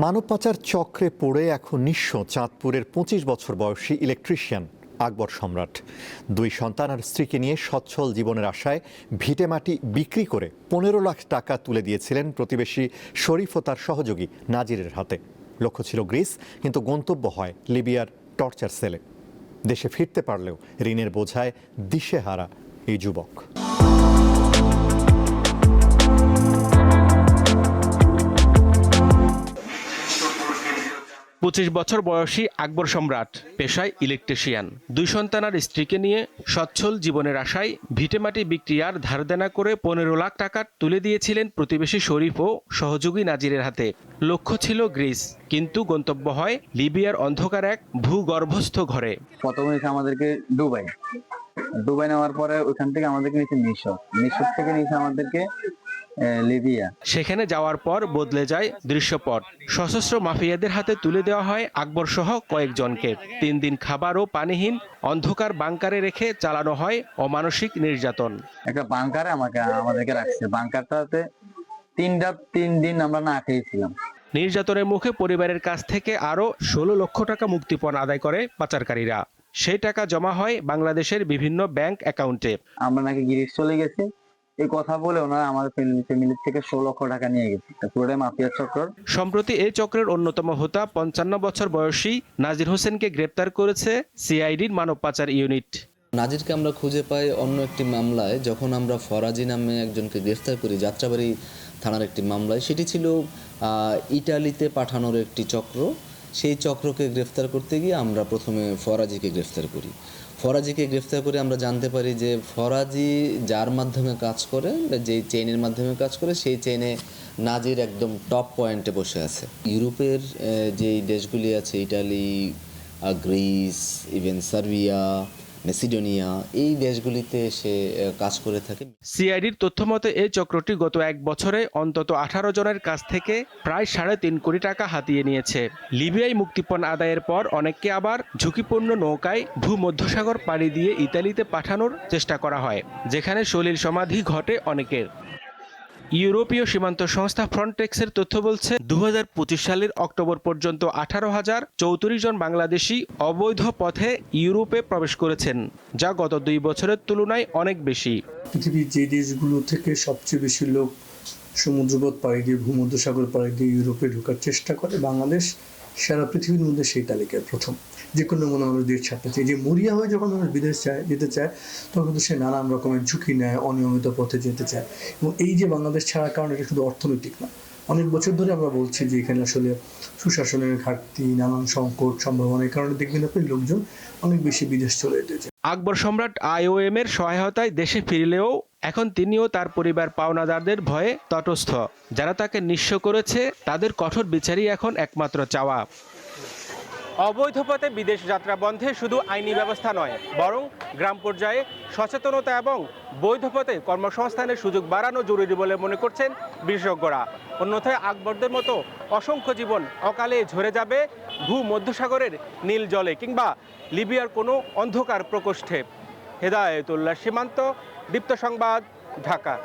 মানব পাচার চক্রে পড়ে এখন নিঃস্ব চাঁদপুরের ২৫ বছর বয়সী ইলেকট্রিশিয়ান আকবর সম্রাট। ২ সন্তান আর স্ত্রীকে নিয়ে সচ্ছল জীবনের আশায় ভিটেমাটি বিক্রি করে ১৫ লাখ টাকা তুলে দিয়েছিলেন প্রতিবেশী শরীফ ও তার সহযোগী নাজিরের হাতে। লক্ষ্য ছিল গ্রিস, কিন্তু গন্তব্য হয় লিবিয়ার টর্চার সেলে। দেশে ফিরতে পারলেও ঋণের বোঝায় দিশেহারা এই যুবক। ২৫ বছর বয়সী আকবর সম্রাট পেশায় ইলেকট্রিশিয়ান। ২ সন্তান আর স্ত্রীকে নিয়ে সচ্ছল জীবনের আশায় ভিটেমাটি বিক্রি আর ধার দেনা করে ১৫ লাখ টাকা তুলে দিয়েছিলেন প্রতিবেশী শরীফ ও সহযোগী নাজিরের হাতে। লক্ষ্য ছিল গ্রিস, কিন্তু গন্তব্য হয় লিবিয়ার অন্ধকার এক ভূগর্ভস্থ ঘরে। প্রথমে আমাদেরকে দুবাই নেওয়ার পরে ওইখান থেকে আমাদেরকে নিচে মিশর থেকে নিচে আমাদেরকে লিবিয়া। সেখানে যাওয়ার পর বদলে যায় দৃশ্যপট। সশস্ত্র মাফিয়াদের হাতে তুলে দেওয়া হয় আকবর সহ কয়েকজনকে। ৩ দিন খাবার ও পানিহীন অন্ধকার বাংকারে রেখে চালানো হয় অমানসিক নির্যাতন। একটা বাংকারে আমাদেরকে রাখছে। বাংকারটাতে ৩ দিন আমরা না খেয়েছিলাম। নির্যাতনের মুখে পরিবারের কাছ থেকে আরও ১৬ লক্ষ টাকা মুক্তিপণ আদায় করে পাচারকারীরা। সেই টাকা জমা হয় বাংলাদেশের বিভিন্ন ব্যাংক অ্যাকাউন্টে। আমরা নাকি গ্রিস চলে গেছি এই কথা বলে ওনারা আমাদের ফ্যামিলি থেকে ১৬ লক্ষ টাকা নিয়ে গেছে। পুরোটাই মাফিয়া চক্র। সম্প্রতি এই চক্রের অন্যতম হোতা ৫৫ বছর বয়সী নাজির হোসেনকে গ্রেপ্তার করেছে সিআইডির মানব পাচার ইউনিট। নাজিরকে আমরা খুঁজে পাই অন্য একটি মামলায়, যখন আমরা ফরাজি নামে একজনকে গ্রেফতার করি যাত্রাবাড়ি থানার একটি মামলায়। সেটি ছিল ইটালিতে পাঠানোর একটি চক্র। সেই চক্রকে গ্রেফতার করতে গিয়ে আমরা প্রথমে ফরাজিকে গ্রেফতার করি। ফরাজিকে গ্রেফতার করে আমরা জানতে পারি যে ফরাজি যার মাধ্যমে কাজ করে, যেই চেইনের মাধ্যমে কাজ করে, সেই চেইনে নাজির একদম টপ পয়েন্টে বসে আছে। ইউরোপের যেই দেশগুলি আছে, Italy, Greece, even Serbia, Macedonia, এই দেশগুলিতে সে কাজ করে থাকে। সিআইডির তথ্য মতে এই চক্রটি গত ১ বছরে অন্তত ১৮ জনের কাছ থেকে প্রায় ৩.৫ কোটি টাকা হাতিয়ে নিয়েছে। লিবিয়ায় মুক্তিপণ আদায়ের পর অনেককে আবার ঝুঁকিপূর্ণ নৌকায় ভূমধ্যসাগর পাড়ি দিয়ে ইতালিতে পাঠানোর চেষ্টা করা হয়, যেখানে সলিল সমাধি ঘটে অনেকের। ইউরোপীয় সীমান্ত সংস্থা ফ্রন্টেক্সের তথ্য বলছে ২০২৫ সালের অক্টোবর পর্যন্ত ১৮,০৩৪ জন বাংলাদেশি অবৈধ পথে ইউরোপে প্রবেশ করেছেন, যা গত ২ বছরের তুলনায় অনেক বেশি। পৃথিবীর যে দেশগুলো থেকে সবচেয়ে বেশি লোক সমুদ্রপথ পাড়ি দিয়ে ভূমধ্যসাগর পাড়ি দিয়ে ইউরোপে ঢোকার চেষ্টা করে, বাংলাদেশ সারা পৃথিবীর মধ্যে সেই তালিকায় প্রথম। যে কোনো মানুষ দেশ ছাড়তে চায়, যে মরিয়া হয়ে যখন মানুষ বিদেশ যেতে চায়, তখন কিন্তু সে নানান রকমের ঝুঁকি নেয়, অনিয়মিত পথে যেতে চায়। এবং এই যে বাংলাদেশ ছাড়ার কারণ, এটা শুধু অর্থনৈতিক না। অনেক বছর ধরে আমরা বলছি যে এখানে আসলে সুশাসনের ঘাটতি, নানান সংকট সম্ভাবনার কারণে দেখবেন আপনি লোকজন অনেক বেশি বিদেশ চলে যেতেছে। আকবর সম্রাট IOM এর সহায়তায় দেশে ফিরলেও এখন তিনিও তার পরিবার পাওনাদারদের ভয়ে তটস্থ। যারা তাকে নিঃস্ব করেছে তাদের কঠোর বিচারই এখন একমাত্র চাওয়া। অবৈধ পথে বিদেশ যাত্রা বন্ধে শুধু আইনি ব্যবস্থা নয়, বরং গ্রাম পর্যায়ে সচেতনতা এবং বৈধ পথে কর্মসংস্থানের সুযোগ বাড়ানো জরুরি বলে মনে করছেন বিশেষজ্ঞরা। অন্যথায় আকবরদের মতো অসংখ্য জীবন অকালে ঝরে যাবে ভূমধ্যসাগরের নীল জলে কিংবা লিবিয়ার কোনো অন্ধকার প্রকোষ্ঠে। হেদায়েতুল্লাহ সীমান্ত, দীপ্ত সংবাদ, ঢাকা।